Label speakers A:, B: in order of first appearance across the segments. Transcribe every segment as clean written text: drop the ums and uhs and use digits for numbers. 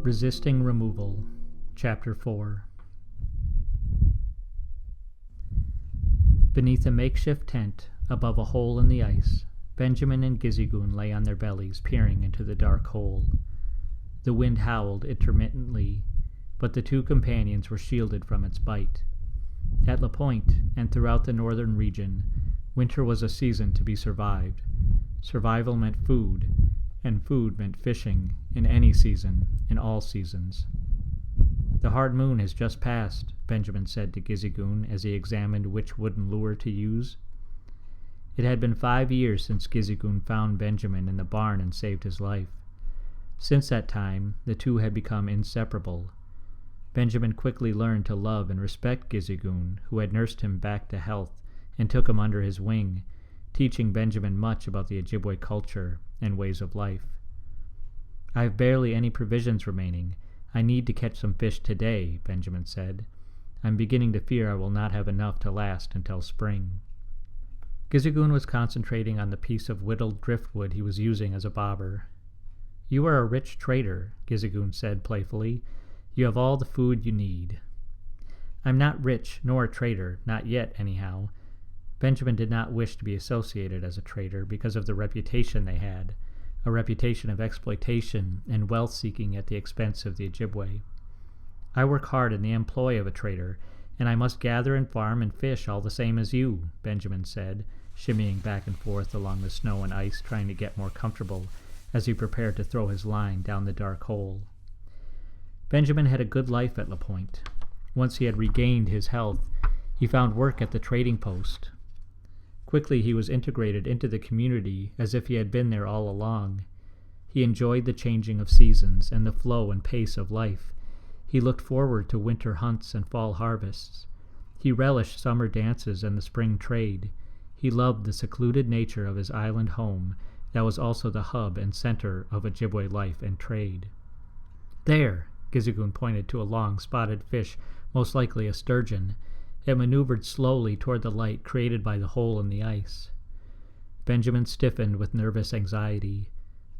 A: Resisting Removal, Chapter 4. Beneath a makeshift tent, above a hole in the ice, Benjamin and Gizigun lay on their bellies, peering into the dark hole. The wind howled intermittently, but the two companions were shielded from its bite. At La Pointe, and throughout the northern region, winter was a season to be survived. Survival meant food, and food meant fishing, in any season, in all seasons. "The hard moon has just passed," Benjamin said to Gizigun as he examined which wooden lure to use. It had been 5 years since Gizigun found Benjamin in the barn and saved his life. Since that time, the two had become inseparable. Benjamin quickly learned to love and respect Gizigun, who had nursed him back to health and took him under his wing, teaching Benjamin much about the Ojibwe culture and ways of life. "I have barely any provisions remaining. I need to catch some fish today," Benjamin said. "I'm beginning to fear I will not have enough to last until spring." Gizigun was concentrating on the piece of whittled driftwood he was using as a bobber. "You are a rich trader," Gizigun said playfully. "You have all the food you need." "I'm not rich nor a trader, not yet anyhow." Benjamin did not wish to be associated as a trader because of the reputation they had, a reputation of exploitation and wealth-seeking at the expense of the Ojibwe. "I work hard in the employ of a trader, and I must gather and farm and fish all the same as you," Benjamin said, shimmying back and forth along the snow and ice, trying to get more comfortable as he prepared to throw his line down the dark hole. Benjamin had a good life at La Pointe. Once he had regained his health, he found work at the trading post. Quickly he was integrated into the community as if he had been there all along. He enjoyed the changing of seasons and the flow and pace of life. He looked forward to winter hunts and fall harvests. He relished summer dances and the spring trade. He loved the secluded nature of his island home that was also the hub and center of Ojibwe life and trade. "There!" Gizigun pointed to a long spotted fish, most likely a sturgeon. It maneuvered slowly toward the light created by the hole in the ice. Benjamin stiffened with nervous anxiety.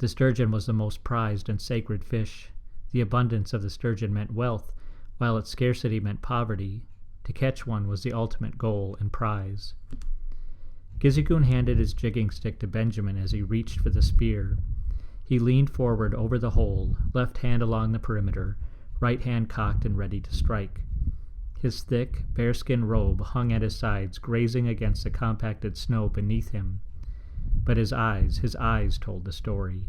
A: The sturgeon was the most prized and sacred fish. The abundance of the sturgeon meant wealth, while its scarcity meant poverty. To catch one was the ultimate goal and prize. Gizigun handed his jigging stick to Benjamin as he reached for the spear. He leaned forward over the hole, left hand along the perimeter, right hand cocked and ready to strike. His thick, bearskin robe hung at his sides, grazing against the compacted snow beneath him. But his eyes told the story.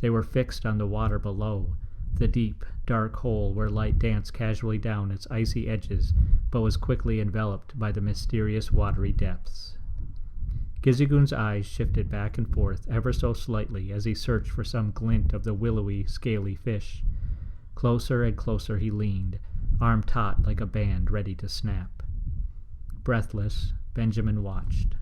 A: They were fixed on the water below, the deep, dark hole where light danced casually down its icy edges, but was quickly enveloped by the mysterious watery depths. Gizigun's eyes shifted back and forth ever so slightly as he searched for some glint of the willowy, scaly fish. Closer and closer he leaned, arm taut like a band ready to snap. Breathless, Benjamin watched.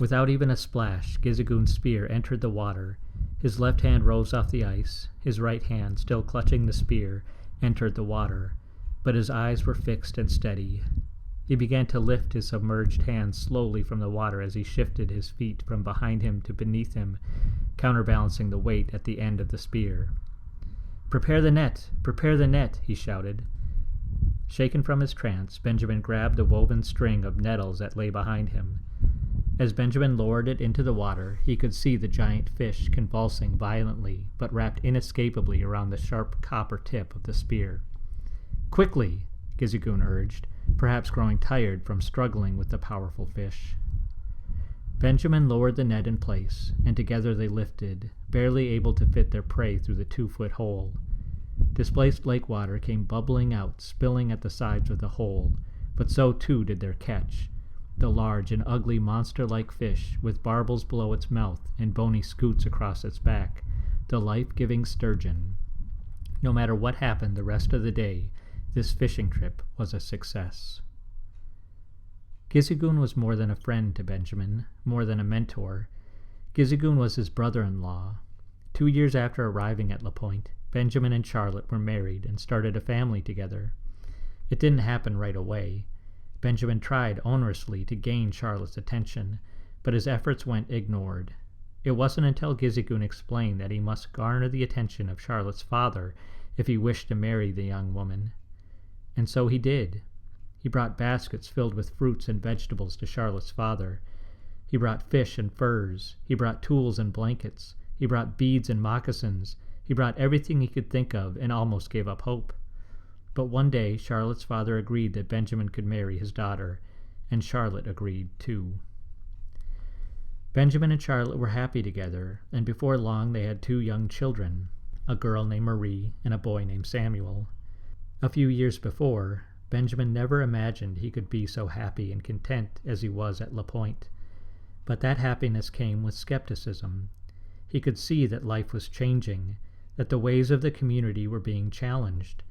A: Without even a splash, Gizigun's spear entered the water. His left hand rose off the ice. His right hand, still clutching the spear, entered the water, but his eyes were fixed and steady. He began to lift his submerged hands slowly from the water as he shifted his feet from behind him to beneath him, counterbalancing the weight at the end of the spear. "Prepare the net! Prepare the net!" he shouted. Shaken from his trance, Benjamin grabbed the woven string of nettles that lay behind him. As Benjamin lowered it into the water, he could see the giant fish convulsing violently, but wrapped inescapably around the sharp copper tip of the spear. "Quickly!" Gizigun urged, perhaps growing tired from struggling with the powerful fish. Benjamin lowered the net in place, and together they lifted, barely able to fit their prey through the 2-foot hole. Displaced lake water came bubbling out, spilling at the sides of the hole, but so too did their catch, the large and ugly monster-like fish with barbels below its mouth and bony scoots across its back, the life-giving sturgeon. No matter what happened the rest of the day, this fishing trip was a success. Gizigun was more than a friend to Benjamin, more than a mentor. Gizigun was his brother-in-law. 2 years after arriving at La Pointe, Benjamin and Charlotte were married and started a family together. It didn't happen right away. Benjamin tried onerously to gain Charlotte's attention, but his efforts went ignored. It wasn't until Gizigun explained that he must garner the attention of Charlotte's father if he wished to marry the young woman. And so he did. He brought baskets filled with fruits and vegetables to Charlotte's father. He brought fish and furs. He brought tools and blankets. He brought beads and moccasins. He brought everything he could think of and almost gave up hope. But one day Charlotte's father agreed that Benjamin could marry his daughter, and Charlotte agreed too. Benjamin and Charlotte were happy together, and before long they had 2 young children, a girl named Marie and a boy named Samuel. A few years before, Benjamin never imagined he could be so happy and content as he was at La Pointe. But that happiness came with skepticism. He could see that life was changing, that the ways of the community were being challenged.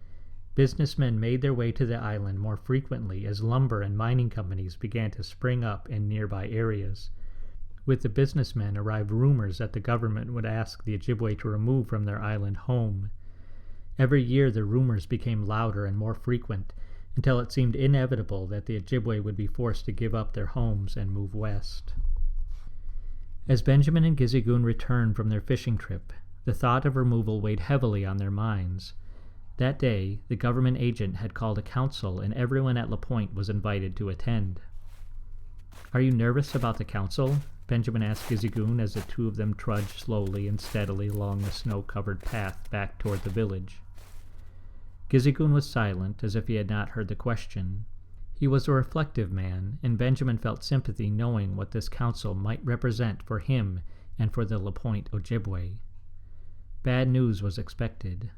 A: Businessmen made their way to the island more frequently as lumber and mining companies began to spring up in nearby areas. With the businessmen arrived rumors that the government would ask the Ojibwe to remove from their island home. Every year the rumors became louder and more frequent, until it seemed inevitable that the Ojibwe would be forced to give up their homes and move west. As Benjamin and Gizigoon returned from their fishing trip, the thought of removal weighed heavily on their minds. That day, the government agent had called a council and everyone at La Pointe was invited to attend. "Are you nervous about the council?" Benjamin asked Gizigoon as the 2 of them trudged slowly and steadily along the snow-covered path back toward the village. Gizigoon was silent, as if he had not heard the question. He was a reflective man, and Benjamin felt sympathy knowing what this council might represent for him and for the La Pointe Ojibwe. Bad news was expected.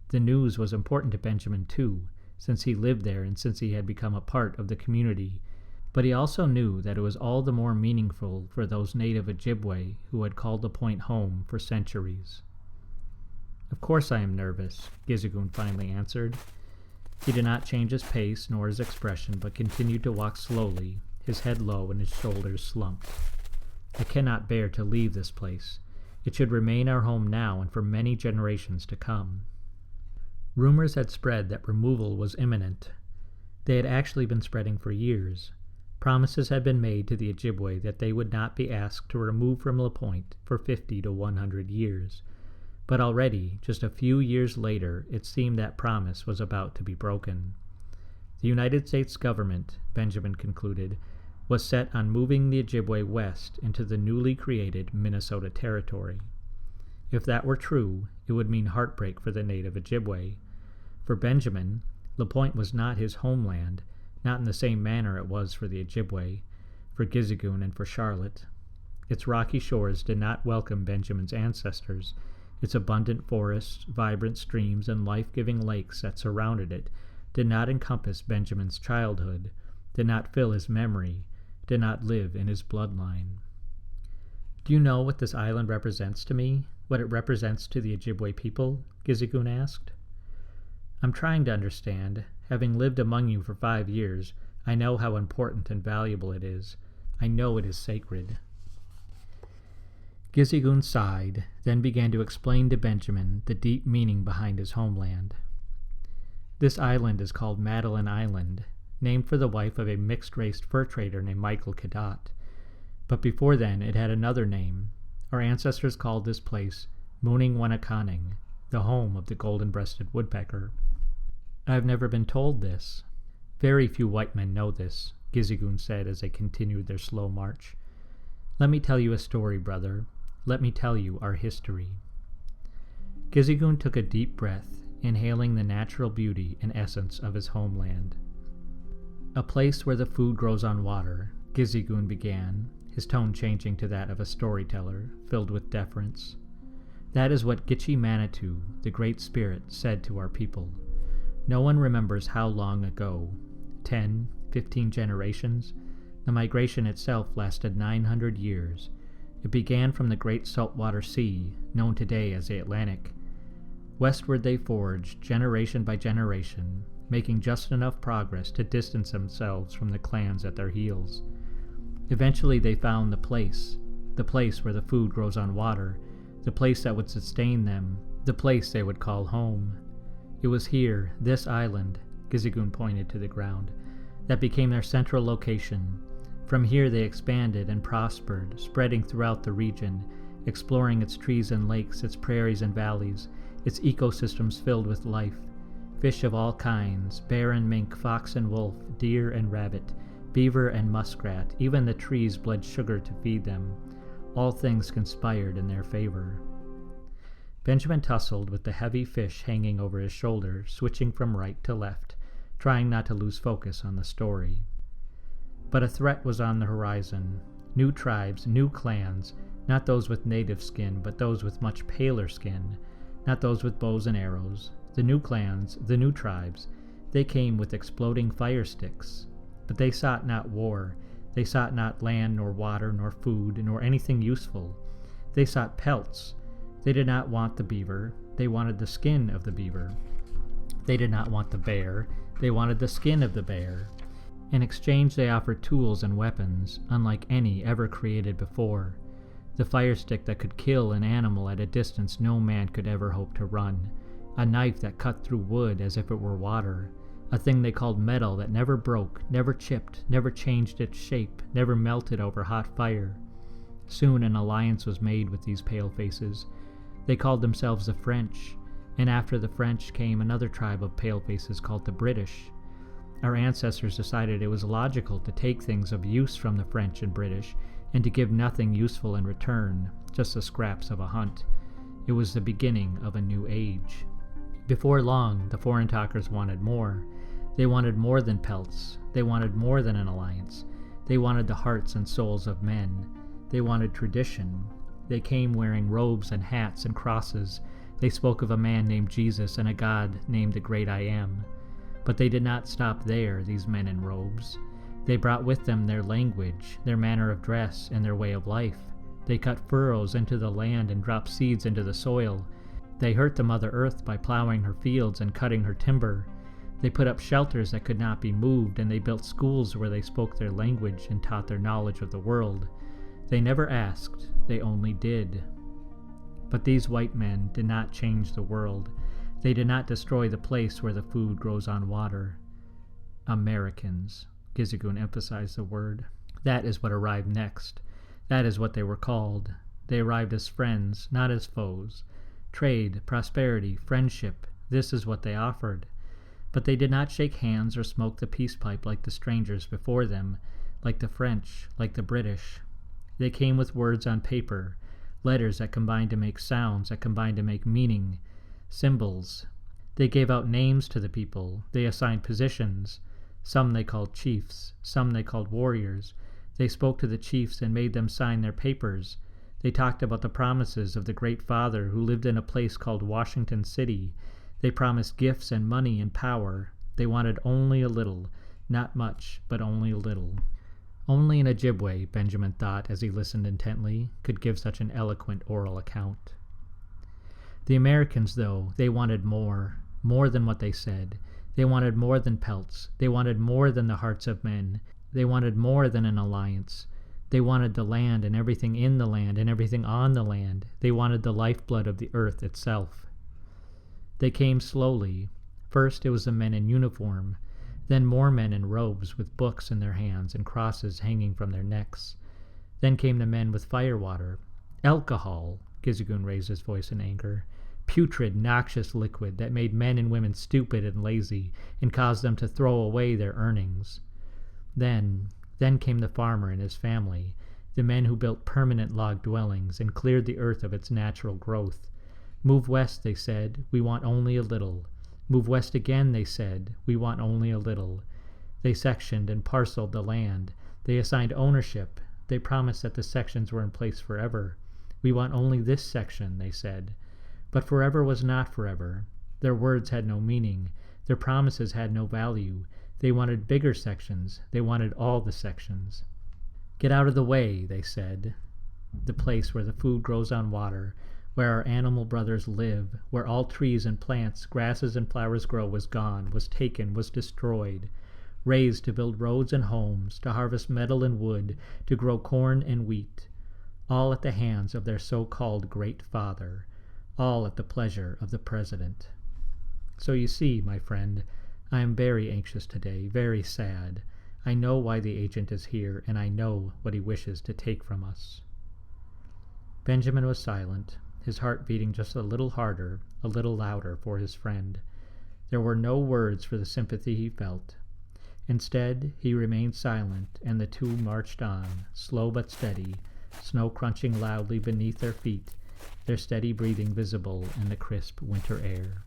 A: The news was important to Benjamin too, since he lived there and since he had become a part of the community, but he also knew that it was all the more meaningful for those native Ojibwe who had called La Pointe home for centuries. "Of course I am nervous," Gizigoon finally answered. He did not change his pace nor his expression, but continued to walk slowly, his head low and his shoulders slumped. "I cannot bear to leave this place. It should remain our home now and for many generations to come." Rumors had spread that removal was imminent. They had actually been spreading for years. Promises had been made to the Ojibwe that they would not be asked to remove from La Pointe for 50 to 100 years. But already, just a few years later, it seemed that promise was about to be broken. The United States government, Benjamin concluded, was set on moving the Ojibwe west into the newly created Minnesota Territory. If that were true, it would mean heartbreak for the native Ojibwe. For Benjamin, La Pointe was not his homeland, not in the same manner it was for the Ojibwe, for Gizigoon and for Charlotte. Its rocky shores did not welcome Benjamin's ancestors. Its abundant forests, vibrant streams, and life-giving lakes that surrounded it did not encompass Benjamin's childhood, did not fill his memory, did not live in his bloodline. "Do you know what this island represents to me? What it represents to the Ojibwe people?" Gizigoon asked. "I'm trying to understand. Having lived among you for 5 years, I know how important and valuable it is. I know it is sacred." Gizigoon sighed, then began to explain to Benjamin the deep meaning behind his homeland. "This island is called Madeline Island, named for the wife of a mixed-race fur trader named Michael Cadott. But before then it had another name. Our ancestors called this place Mooning-Wanakaning, the home of the golden-breasted woodpecker." "I have never been told this." "Very few white men know this," Gizigoon said as they continued their slow march. "Let me tell you a story, brother. Let me tell you our history." Gizigoon took a deep breath, inhaling the natural beauty and essence of his homeland. "A place where the food grows on water," Gizigoon began, his tone changing to that of a storyteller, filled with deference. "That is what Gitche Manitou, the Great Spirit, said to our people. No one remembers how long ago, 10, 15 generations. The migration itself lasted 900 years. It began from the great saltwater sea, known today as the Atlantic. Westward they forged, generation by generation, making just enough progress to distance themselves from the clans at their heels. Eventually they found the place where the food grows on water, the place that would sustain them, the place they would call home. It was here, this island," Gizigoon pointed to the ground, "that became their central location. From here they expanded and prospered, spreading throughout the region, exploring its trees and lakes, its prairies and valleys, its ecosystems filled with life. Fish of all kinds, bear and mink, fox and wolf, deer and rabbit, beaver and muskrat, even the trees bled sugar to feed them. All things conspired in their favor. Benjamin tussled with the heavy fish hanging over his shoulder, switching from right to left, trying not to lose focus on the story. But a threat was on the horizon. New tribes, new clans, not those with native skin, but those with much paler skin, not those with bows and arrows. The new clans, the new tribes, they came with exploding fire sticks. But they sought not war. They sought not land, nor water, nor food, nor anything useful. They sought pelts. They did not want the beaver. They wanted the skin of the beaver. They did not want the bear. They wanted the skin of the bear. In exchange, they offered tools and weapons, unlike any ever created before. The fire stick that could kill an animal at a distance no man could ever hope to run. A knife that cut through wood as if it were water. A thing they called metal that never broke, never chipped, never changed its shape, never melted over hot fire. Soon an alliance was made with these palefaces. They called themselves the French, and after the French came another tribe of palefaces called the British. Our ancestors decided it was logical to take things of use from the French and British and to give nothing useful in return, just the scraps of a hunt. It was the beginning of a new age. Before long, the foreign talkers wanted more. They wanted more than pelts. They wanted more than an alliance. They wanted the hearts and souls of men. They wanted tradition. They came wearing robes and hats and crosses. They spoke of a man named Jesus and a God named the Great I Am. But they did not stop there, these men in robes. They brought with them their language, their manner of dress, and their way of life. They cut furrows into the land and dropped seeds into the soil. They hurt the Mother Earth by plowing her fields and cutting her timber. They put up shelters that could not be moved, and they built schools where they spoke their language and taught their knowledge of the world. They never asked, they only did. But these white men did not change the world. They did not destroy the place where the food grows on water. Americans, Gizigun emphasized the word. That is what arrived next. That is what they were called. They arrived as friends, not as foes. Trade, prosperity, friendship, this is what they offered. But they did not shake hands or smoke the peace pipe like the strangers before them, like the French, like the British. They came with words on paper, letters that combined to make sounds, that combined to make meaning, symbols. They gave out names to the people. They assigned positions. Some they called chiefs, some they called warriors. They spoke to the chiefs and made them sign their papers. They talked about the promises of the Great Father who lived in a place called Washington City. They promised gifts and money and power. They wanted only a little, not much, but only a little. Only an Ojibwe, Benjamin thought as he listened intently, could give such an eloquent oral account. The Americans, though, they wanted more than what they said. They wanted more than pelts. They wanted more than the hearts of men. They wanted more than an alliance. They wanted the land and everything in the land and everything on the land. They wanted the lifeblood of the earth itself. They came slowly. First it was the men in uniform, then more men in robes with books in their hands and crosses hanging from their necks. Then came the men with firewater. Alcohol, Gizigun raised his voice in anger. Putrid, noxious liquid that made men and women stupid and lazy and caused them to throw away their earnings. Then came the farmer and his family, the men who built permanent log dwellings and cleared the earth of its natural growth. Move west, they said, we want only a little. Move west again, they said, we want only a little. They sectioned and parceled the land. They assigned ownership. They promised that the sections were in place forever. We want only this section, they said. But forever was not forever. Their words had no meaning. Their promises had no value. They wanted bigger sections. They wanted all the sections. Get out of the way, they said. The place where the food grows on water, where our animal brothers live, where all trees and plants, grasses and flowers grow was gone, was taken, was destroyed, raised to build roads and homes, to harvest metal and wood, to grow corn and wheat, all at the hands of their so-called Great Father, all at the pleasure of the President. So you see, my friend, I am very anxious today, very sad. I know why the agent is here, and I know what he wishes to take from us. Benjamin was silent. his heart beating just a little harder, a little louder for his friend. There were no words for the sympathy he felt. Instead, he remained silent, and the two marched on, slow but steady, snow crunching loudly beneath their feet, their steady breathing visible in the crisp winter air.